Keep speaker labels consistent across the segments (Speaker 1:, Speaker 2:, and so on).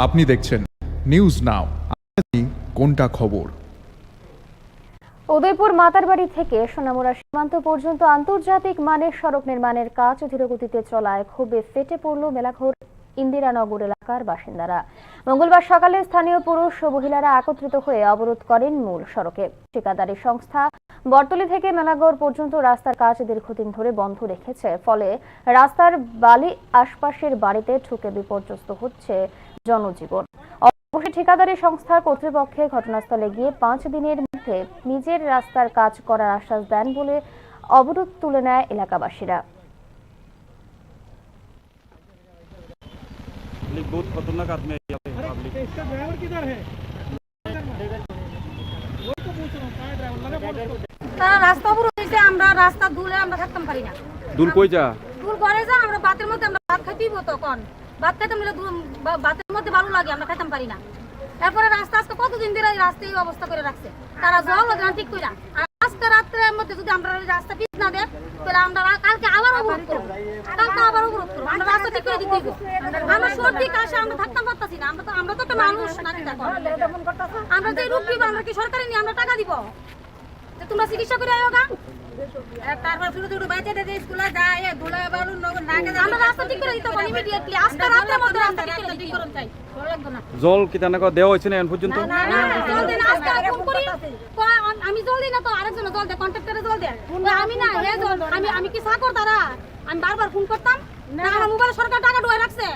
Speaker 1: আপনি দেখছেন news now. কোনটা খবর?
Speaker 2: উদয়পুর মাতারবাড়ি থেকে সোনামুড়া সীমান্ত পর্যন্ত আন্তর্জাতিক মানের সড়ক নির্মাণের কাজ ধীরগতিতে চলায় ক্ষোভে ফেটে পড়ল মেলাঘর ইন্দিরানগর এলাকার বাসিন্দারা। মঙ্গলবার সকালে স্থানীয় পুরুষ ও মহিলারা একত্রিত হয়ে অবরোধ করেন মূল সড়কে। ঠিকাদারি সংস্থা বটতলী থেকে মেলাঘর পর্যন্ত রাস্তার কাজ দীর্ঘদিন ধরে বন্ধ রেখেছে, ফলে রাস্তার বালি আশপাশের বাড়িতে ঠুকে বিপর্যস্ত হচ্ছে জনজীবন। অবশ্যই ঠিকাদারি সংস্থার কর্তৃপক্ষে ঘটনাস্থলে গিয়ে 5 দিনের মধ্যে নিজের রাস্তার কাজ করার আশ্বাস দেন বলে অবরোধ তুলে নেয় এলাকাবাসীরা।
Speaker 3: बहुत खतरनाक आदमी है पब्लिक।
Speaker 4: इसका ड्राइवर किधर है? वो तो पूछ रहा हूँ, कहाँ है ड्राइवर? लगा बोलो।
Speaker 5: তারা রাস্তা অবরোধ হয়েছে, আমরা রাস্তা দুলে আমরা থাকতাম পারি না।
Speaker 3: दूर कोई जा
Speaker 5: দূর করে যা আমরা বাতের মধ্যে আমরা ভাত খাইতেই তখন ভাত খাইতাম না, বাতের মধ্যে ভালো লাগে, আমরা খাইতাম পারি না। এরপরে রাস্তা আজকে কতদিন ধরে এই রাস্তা এই অবস্থা করে রাখছে, তারা জল ওদের ঠিক করে। আর আজকে রাত্রের মধ্যে যদি আমরা রাস্তা পিছ না দেয় তাহলে আমরা কালকে আবার অবরোধ করবো, আমরা রাস্তা ঠিক করে দিতে হইব। আমরা সর্দি কাশে আমরা থাকতাম পারতাছি না, আমরা তো একটা মানুষ নাকি, আমরা যে রূপ দিব, আমরা কি সরকারি নিয়ে আমরা টাকা দিব যে তোমরা চিকিৎসা করে আয়োগা। তারপর শুরু শুরু বাইতে দিয়ে স্কুলে যায় ধুলা বালু নাকে আমরা রাস্তা ঠিক করে দিতে হবে ইমিডিয়েটলি। আজকে রাতের মধ্যে রাস্তা ঠিক করে চাই, ভালো লাগবে না।
Speaker 3: জল কি তানাকে দেওয়া হয়েছে না এখন পর্যন্ত?
Speaker 5: না জল দেন, আজকে ফোন করি আমি জল দিই না তো আরেকজন জল দেয়, কন্ট্রাক্টরে জল দেয়, আমি না হে জল আমি কি চাকর তারা, আমি বারবার ফোন করতাম না, আমার মোবাইলে সরকার টাকা ঢুকে রাখছে।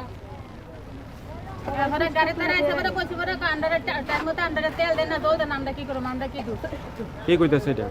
Speaker 5: এবারে গাড়িতে রাইছে বলে কইছে বলে আন্ডারে টাইম মতো আন্ডারে তেল দেন না জল দেন, আমরা কি করব, আমরা কি করব,
Speaker 3: কি কইতাছে এটা?